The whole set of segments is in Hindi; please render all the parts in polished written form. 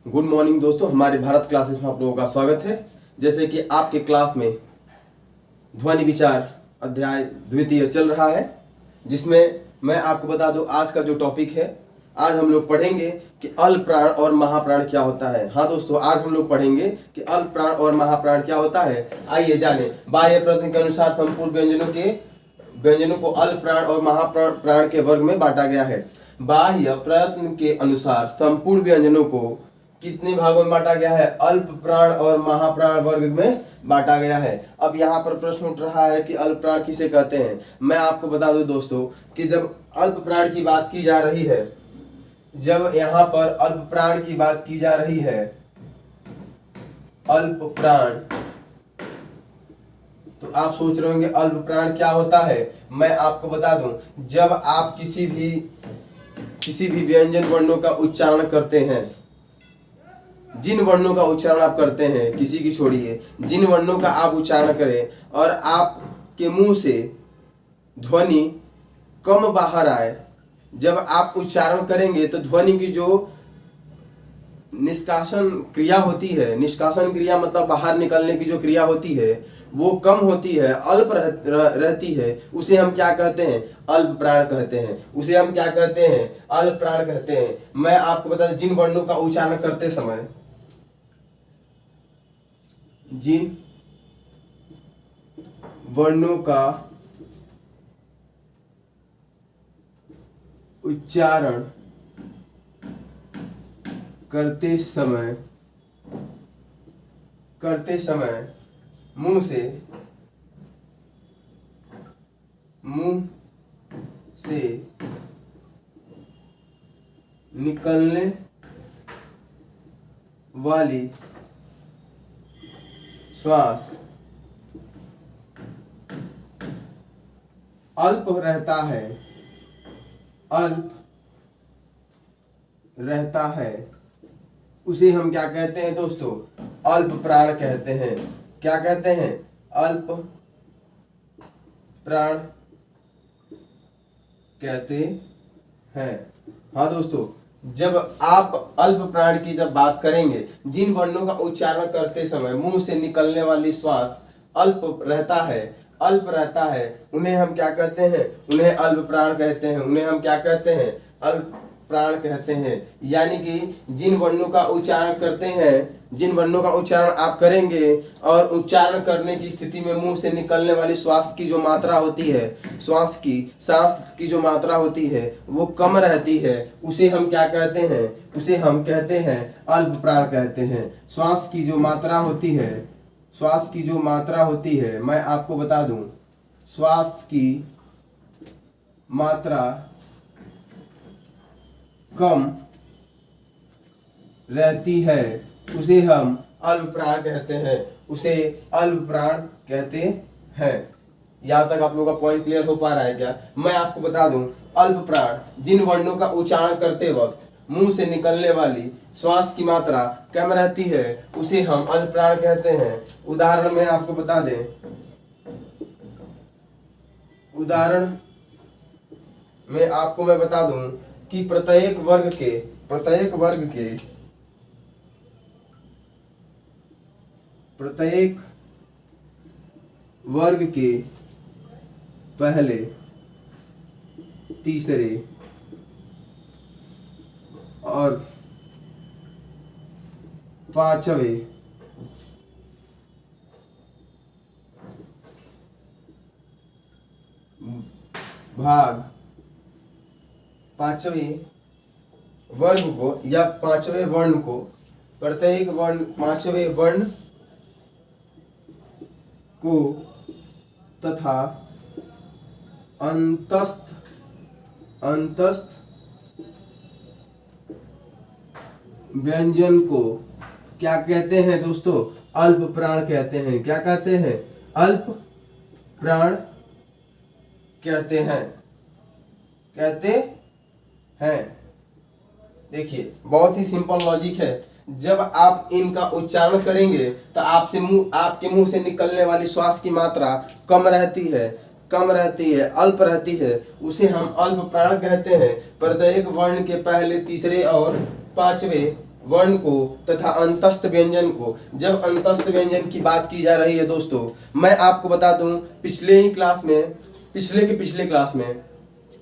गुड मॉर्निंग दोस्तों, हमारे भारत क्लासेस में आप लोगों का स्वागत है। जैसे कि आपके क्लास में ध्वनि विचार अध्याय द्वितीय चल रहा है, जिसमें मैं आपको बता दूं आज का जो टॉपिक है, आज हम लोग पढ़ेंगे कि अल्प प्राण और महाप्राण क्या होता है। हाँ दोस्तों, आज हम लोग पढ़ेंगे कि अल्प प्राण और महाप्राण क्या होता है। आइए जाने। बाह्य प्रयत्न के अनुसार संपूर्ण व्यंजनों को अल्प प्राण और महाप्राण के वर्ग में बांटा गया है। बाह्य प्रयत्न के अनुसार संपूर्ण व्यंजनों को कितने भागों में बांटा गया है? अल्प प्राण और महाप्राण वर्ग में बांटा गया है। अब यहाँ पर प्रश्न उठ रहा है कि अल्प प्राण किसे कहते हैं। मैं आपको बता दूं दोस्तों कि जब अल्प प्राण की बात की जा रही है, जब यहाँ पर अल्प प्राण की बात की जा रही है, अल्प प्राण, तो आप सोच रहे होंगे अल्प प्राण क्या होता है। मैं आपको बता दूं, जब आप किसी भी व्यंजन वर्णों का उच्चारण करते हैं, जिन वर्णों का उच्चारण आप करते हैं, किसी की छोड़िए, जिन वर्णों का आप उच्चारण करें और आपके मुंह से ध्वनि कम बाहर आए, जब आप उच्चारण करेंगे तो ध्वनि की जो निष्कासन क्रिया होती है, निष्कासन क्रिया मतलब बाहर निकलने की जो क्रिया होती है, वो कम होती है, अल्प रहती है। उसे हम क्या कहते हैं? अल्प प्राण कहते हैं। उसे हम क्या कहते हैं? अल्प प्राण कहते हैं। मैं आपको बता दूं, जिन वर्णों का उच्चारण करते समय, जिन वर्णों का उच्चारण करते समय मुंह से निकलने वाली श्वास अल्प रहता है, उसे हम क्या कहते हैं दोस्तों? अल्प प्राण कहते हैं। क्या कहते हैं? अल्प प्राण कहते हैं। हाँ दोस्तों, जब आप अल्प प्राण की जब बात करेंगे, जिन वर्णों का उच्चारण करते समय मुंह से निकलने वाली श्वास अल्प रहता है, उन्हें हम क्या कहते हैं? उन्हें अल्प प्राण कहते हैं। उन्हें हम क्या कहते हैं? अल्प प्राण कहते हैं। यानी कि जिन वर्णों का उच्चारण करते हैं, जिन वर्णों का उच्चारण आप करेंगे और उच्चारण करने की स्थिति में मुंह से निकलने वाली श्वास की जो मात्रा होती है, सांस की जो मात्रा होती है, वो कम रहती है, उसे हम क्या कहते हैं? उसे हम कहते हैं अल्प प्राण कहते हैं। श्वास की जो मात्रा होती है, मैं आपको बता दूं, श्वास की मात्रा कम रहती है, उसे हम अल्प प्राण कहते हैं। उसे अल्प प्राण कहते हैं। यहां तक आप लोगों का पॉइंट क्लियर हो पा रहा है क्या? मैं आपको बता दूं, अल्प प्राण जिन वर्णों का उच्चारण करते वक्त मुंह से निकलने वाली श्वास की मात्रा कम रहती है, उसे हम अल्प प्राण कहते हैं। उदाहरण में आपको बता दें, उदाहरण में आपको मैं बता दूं कि प्रत्येक वर्ग के पहले, तीसरे और पांचवें भाग, पांचवें वर्ग को या पांचवें वर्ण को, प्रत्येक वर्ण, पांचवें वर्ण को तथा अंतस्थ व्यंजन को क्या कहते हैं दोस्तों? अल्प प्राण कहते हैं। क्या कहते हैं? अल्प प्राण कहते हैं। देखिए, बहुत ही सिंपल लॉजिक है। जब आप इनका उच्चारण करेंगे तो आपके मुंह से निकलने वाली श्वास की मात्रा कम रहती है, अल्प रहती है, उसे हम अल्प प्राण कहते हैं। प्रत्येक वर्ण के पहले, तीसरे और पांचवें वर्ण को तथा अंतस्थ व्यंजन को। जब अंतस्थ व्यंजन की बात की जा रही है दोस्तों, मैं आपको बता दूं पिछले ही क्लास में, पिछले क्लास में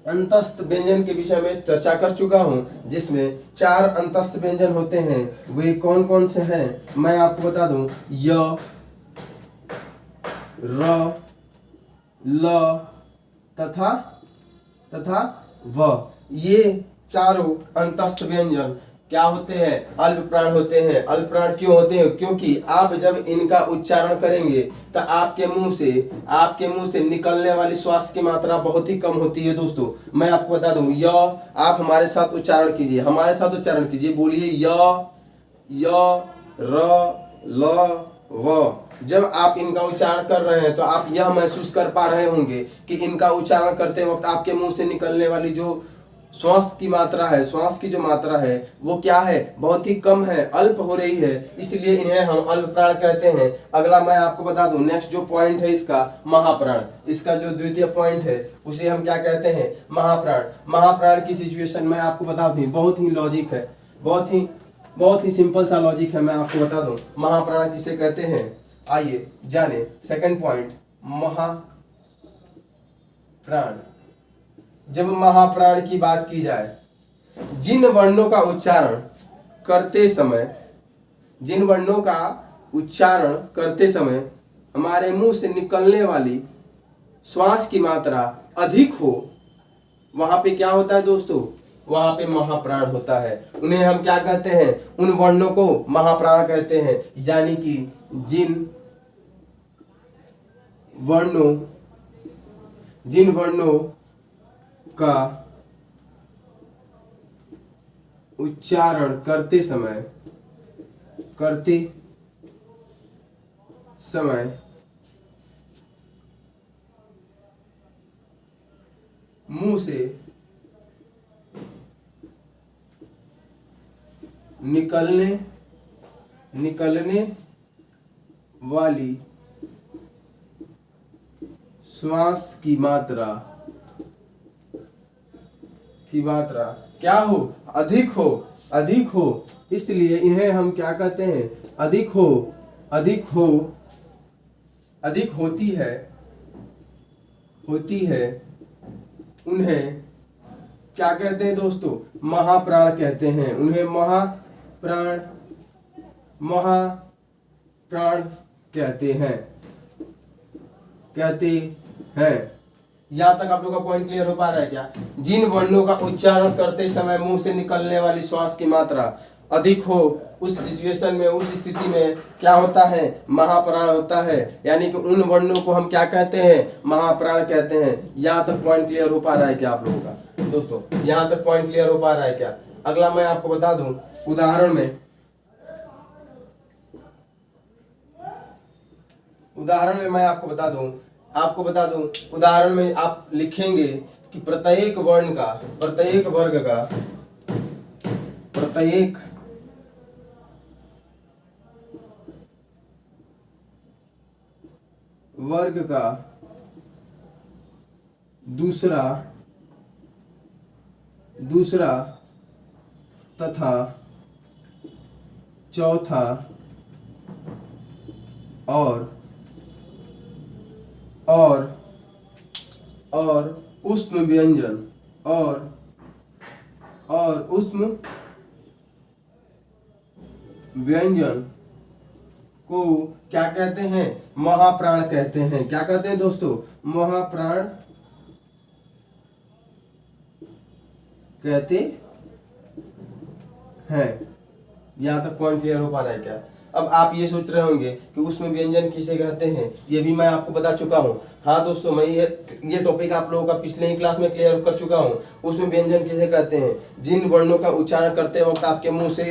अंतस्थ व्यंजन के विषय में चर्चा कर चुका हूं, जिसमें 4 अंतस्थ व्यंजन होते हैं। वे कौन कौन से हैं मैं आपको बता दूं, य, र, ल तथा व। ये चारों अंतस्थ व्यंजन क्या होते हैं, अल्प प्राण होते हैं। अल्प प्राण क्यों होते हैं, क्योंकि आप जब इनका उच्चारण करेंगे तो आपके मुंह से निकलने वाली श्वास की मात्रा बहुत ही कम होती है दोस्तों। मैं आपको बता दूं, य, आप हमारे साथ उच्चारण कीजिए, बोलिए य, र, ल, व। जब आप इनका उच्चारण कर रहे हैं तो आप यह महसूस कर पा रहे होंगे कि इनका उच्चारण करते वक्त आपके मुंह से निकलने वाली जो श्वास की जो मात्रा है वो क्या है, बहुत ही कम है, अल्प हो रही है, इसलिए इन्हें हम अल्प प्राण कहते हैं। अगला मैं आपको बता दूं, नेक्स्ट जो पॉइंट है इसका महाप्राण, इसका जो द्वितीय पॉइंट है उसे हम क्या कहते हैं, महाप्राण। महाप्राण की सिचुएशन मैं आपको बता दूं, बहुत ही लॉजिक है, बहुत ही सिंपल सा लॉजिक है। मैं आपको बता दूं महाप्राण किसे कहते हैं, आइए जाने। सेकंड पॉइंट, महाप्राण। जब महाप्राण की बात की जाए, जिन वर्णों का उच्चारण करते समय हमारे मुंह से निकलने वाली श्वास की मात्रा अधिक हो, वहां पे क्या होता है दोस्तों, वहां पे महाप्राण होता है। उन्हें हम क्या कहते हैं, उन वर्णों को महाप्राण कहते हैं। यानी कि जिन वर्णों का उच्चारण करते समय मुंह से निकलने वाली श्वास की मात्रा क्या हो, अधिक हो, इसलिए इन्हें हम क्या कहते हैं, अधिक होती है, उन्हें क्या कहते हैं दोस्तों, महाप्राण कहते हैं। उन्हें महाप्राण कहते हैं। यहाँ तक आप लोग का पॉइंट क्लियर हो पा रहा है क्या? जिन वर्णों का उच्चारण करते समय मुंह से निकलने वाली श्वास की मात्रा अधिक हो, उस सिचुएशन में, उस स्थिति में क्या होता है, महाप्राण होता है। यानी कि उन वर्णों को हम क्या कहते हैं, महाप्राण कहते हैं। यहाँ तक पॉइंट क्लियर हो पा रहा है क्या आप लोगों का दोस्तों? यहाँ तक पॉइंट क्लियर हो पा रहा है क्या? अगला मैं आपको बता दूं, उदाहरण में मैं आपको बता दूं, उदाहरण में आप लिखेंगे कि प्रत्येक वर्ग का दूसरा तथा चौथा और ऊष्म व्यंजन को क्या कहते हैं, महाप्राण कहते हैं। क्या कहते हैं दोस्तों, महाप्राण कहते हैं। यहां तक पॉइंट क्लियर हो पा रहा है क्या? अब आप ये सोच रहे होंगे कि उसमें व्यंजन किसे कहते हैं, ये भी मैं आपको बता चुका हूँ। हाँ दोस्तों, मैं ये टॉपिक आप लोगों का पिछले ही क्लास में क्लियर कर चुका हूँ। उसमें व्यंजन किसे कहते हैं, जिन वर्णों का उच्चारण करते वक्त आपके मुंह से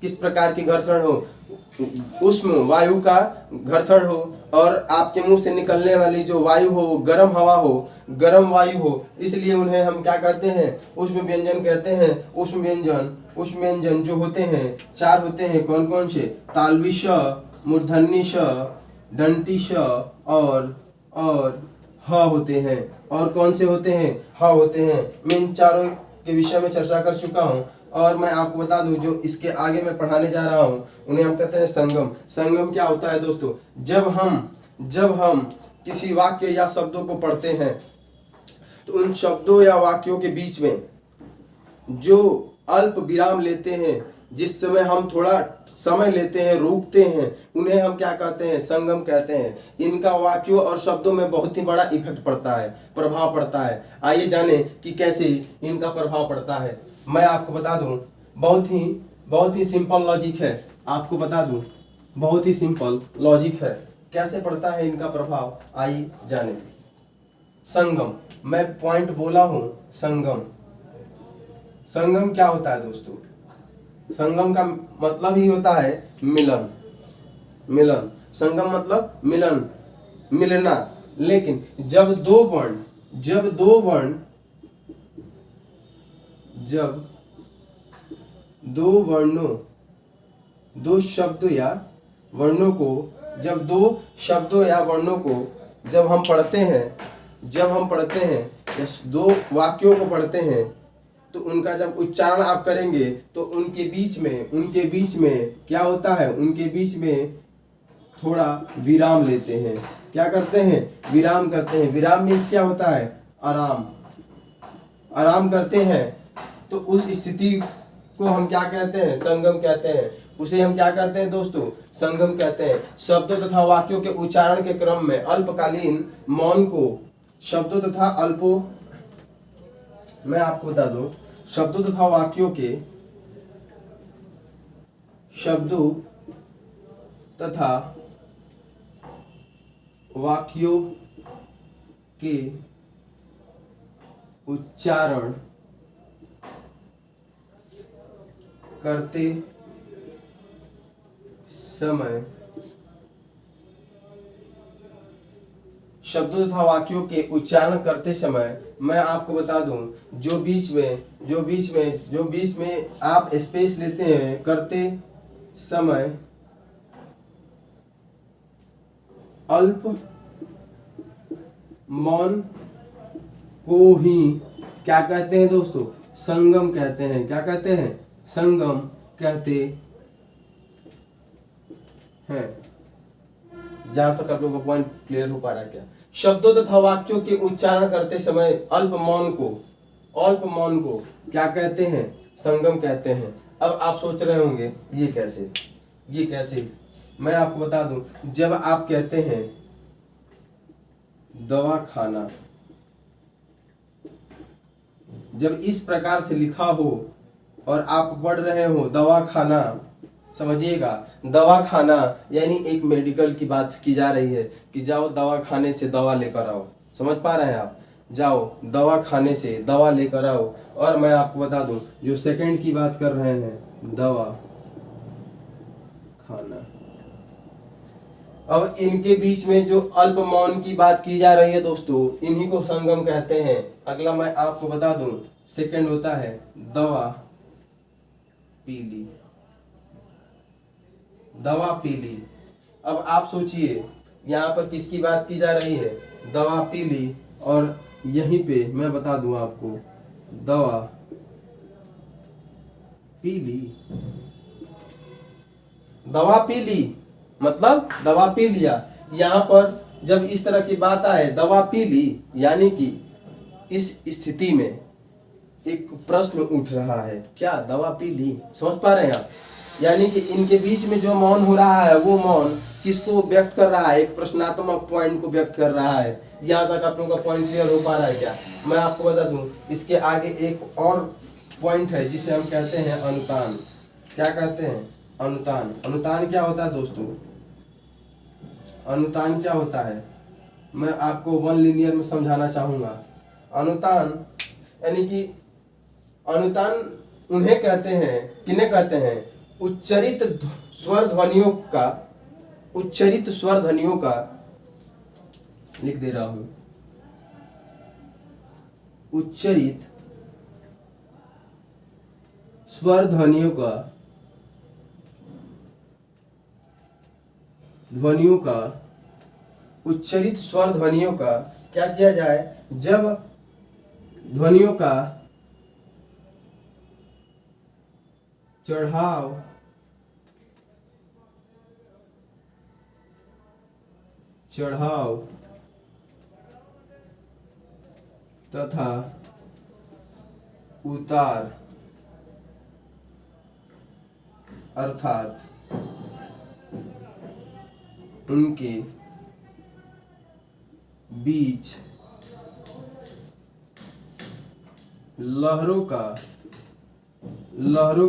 किस प्रकार की घर्षण हो, उष्म वायु का घर्षण हो, और आपके मुंह से निकलने वाली जो वायु हो गर्म हवा हो, गर्म वायु हो, इसलिए उन्हें हम क्या कहते हैं, उष्म व्यंजन कहते हैं। उष्म व्यंजन जो होते हैं 4 होते हैं। कौन कौन से? तालवी श, मूर्धन्य श, दंती श और ह होते हैं। और कौन से होते हैं? ह होते हैं। मैं इन चारों के विषय में चर्चा कर चुका हूँ। और मैं आपको बता दूं जो इसके आगे मैं पढ़ाने जा रहा हूं उन्हें हम कहते हैं संगम। संगम क्या होता है दोस्तों? जब हम किसी वाक्य या शब्दों को पढ़ते हैं तो उन शब्दों या वाक्यों के बीच में जो अल्प विराम लेते हैं, जिस समय हम थोड़ा समय लेते हैं, रुकते हैं, उन्हें हम क्या कहते हैं? संगम कहते हैं। इनका वाक्यों और शब्दों में बहुत ही बड़ा इफेक्ट पड़ता है, प्रभाव पड़ता है। आइए जाने कि कैसे इनका प्रभाव पड़ता है। मैं आपको बता दूं, बहुत ही सिंपल लॉजिक है। आपको बता दूं, बहुत ही सिंपल लॉजिक है। कैसे पड़ता है इनका प्रभाव, आइए जाने। संगम, मैं पॉइंट बोला हूं, संगम। संगम क्या होता है दोस्तों? संगम का मतलब ही होता है मिलन। मिलन, संगम मतलब मिलन, मिलना। लेकिन जब दो वर्णों, दो शब्दों या वर्णों को, जब हम पढ़ते हैं या दो वाक्यों को पढ़ते हैं तो उनका जब उच्चारण आप करेंगे तो उनके बीच में क्या होता है? उनके बीच में थोड़ा विराम लेते हैं। क्या करते हैं? विराम करते हैं। विराम मीन्स क्या होता है? आराम करते हैं। तो उस स्थिति को हम क्या कहते हैं? संगम कहते हैं। उसे हम क्या कहते हैं दोस्तों? संगम कहते हैं। शब्दों तथा वाक्यों के उच्चारण के क्रम में अल्पकालीन मौन को मैं आपको बता दूं, शब्दों तथा वाक्यों के उच्चारण करते समय, शब्दों तथा वाक्यों के उच्चारण करते समय मैं आपको बता दूं, जो बीच में आप स्पेस लेते हैं करते समय, अल्प मौन को ही क्या कहते हैं दोस्तों? संगम कहते हैं। क्या कहते हैं? संगम कहते हैं। जहां तक आप लोगों का पॉइंट क्लियर हो पा रहा है क्या? शब्दों तथा वाक्यों के उच्चारण करते समय अल्प मौन को क्या कहते हैं? संगम कहते हैं। अब आप सोच रहे होंगे ये कैसे? मैं आपको बता दूं, जब आप कहते हैं दवाखाना, जब इस प्रकार से लिखा हो और आप पढ़ रहे हो दवाखाना, समझिएगा, दवाखाना यानी एक मेडिकल की बात की जा रही है कि जाओ दवाखाने से दवा लेकर आओ। समझ पा रहे हैं आप? जाओ दवाखाने से दवा लेकर आओ। और मैं आपको बता दूं, जो सेकंड की बात कर रहे हैं, दवा खाना। अब इनके बीच में जो अल्प मौन की बात की जा रही है दोस्तों, इन्हीं को संगम कहते हैं। अगला मैं आपको बता दूं, सेकंड होता है दवा पी ली। दवा पी ली। अब आप सोचिए यहाँ पर किसकी बात की जा रही है? दवा पी ली। और यहीं पे मैं बता दूं आपको, दवा पी ली। दवा पी ली मतलब दवा पी लिया। यहाँ पर जब इस तरह की बात आए, दवा पी ली, यानी कि इस स्थिति में एक प्रश्न उठ रहा है, क्या दवा पी ली? समझ पा रहे हैं आप? यानी कि इनके बीच में जो मौन हो रहा है, वो मौन किसको व्यक्त कर रहा है? एक प्रश्नात्मक पॉइंट को व्यक्त कर रहा है। यहाँ तक आप लोगों का पॉइंट क्लियर हो पा रहा है क्या? मैं आपको बता दूं, इसके आगे एक और पॉइंट है जिसे हम कहते हैं अनुतान। क्या कहते हैं? अनुतान। अनुतान क्या होता है दोस्तों? अनुतान क्या होता है? मैं आपको वन लिनियर में समझाना चाहूंगा। अनुतान यानी कि अनुतान उन्हें कहते हैं, किन्हें कहते हैं? उच्चरित स्वर ध्वनियों का लिख दे रहा हूं, उच्चरित स्वर ध्वनियों का क्या किया जाए? जब ध्वनियों का चढ़ाव चढ़ाव तथा उतार अर्थात उनके बीच लहरों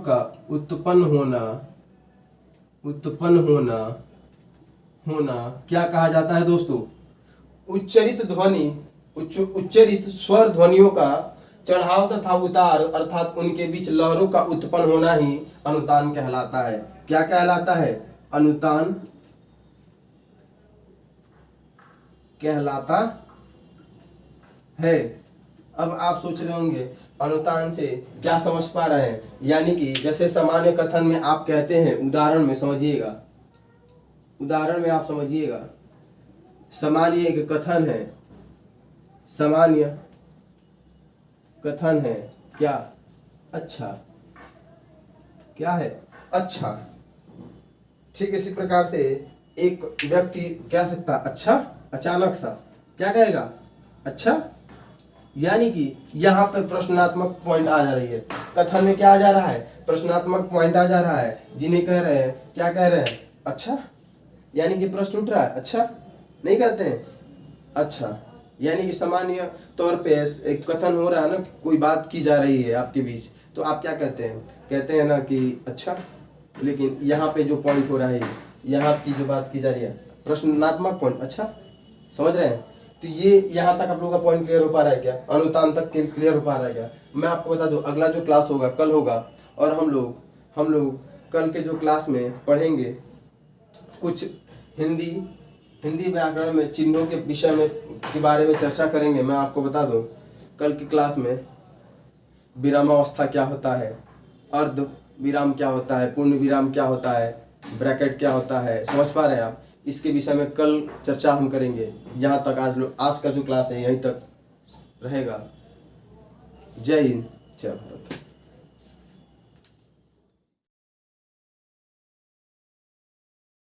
का उत्पन्न होना क्या कहा जाता है दोस्तों? उच्चरित स्वर ध्वनियों का चढ़ाव तथा उतार अर्थात उनके बीच लहरों का उत्पन्न होना ही अनुतान कहलाता है। क्या कहलाता है? अनुतान कहलाता है। अब आप सोच रहे होंगे अनुतान से क्या समझ पा रहे हैं? यानी कि जैसे सामान्य कथन में आप कहते हैं, उदाहरण में समझिएगा, उदाहरण में आप समझिएगा, सामान्य एक कथन है, सामान्य कथन है क्या? अच्छा। क्या है? अच्छा। ठीक इसी प्रकार से एक व्यक्ति कह सकता अच्छा, अचानक सा क्या कहेगा? अच्छा। यानी कि यहाँ पे प्रश्नात्मक पॉइंट आ जा रही है। कथन में क्या आ जा रहा है? प्रश्नात्मक पॉइंट आ जा रहा है। जिन्हें कह रहे हैं, क्या कह रहे हैं? अच्छा। यानी कि प्रश्न उठ रहा है। अच्छा नहीं कहते हैं? अच्छा। यानी कि सामान्य तौर पे एक कथन हो रहा है ना, कोई बात की जा रही है आपके बीच, तो आप क्या कहते हैं? कहते हैं ना कि अच्छा। लेकिन यहाँ पे जो पॉइंट हो रहा है, यहाँ की जो बात की जा रही है, प्रश्नात्मक पॉइंट। अच्छा, समझ रहे हैं? तो ये यहाँ तक आप लोगों का पॉइंट क्लियर हो पा रहा है क्या? अनुतान तक क्लियर हो पा रहा है क्या? मैं आपको बता दूं, अगला जो क्लास होगा कल होगा, और हम लोग कल के जो क्लास में पढ़ेंगे कुछ हिंदी व्याकरण में चिन्हों के विषय में के बारे में चर्चा करेंगे। मैं आपको बता दूं, कल की क्लास में विरामावस्था क्या होता है, अर्ध विराम क्या होता है, पूर्ण विराम क्या होता है, ब्रैकेट क्या होता है, समझ पा रहे हैं आप? इसके विषय में कल चर्चा हम करेंगे। यहाँ तक आज का जो क्लास है यहीं तक रहेगा। जय हिंद, जय भारत।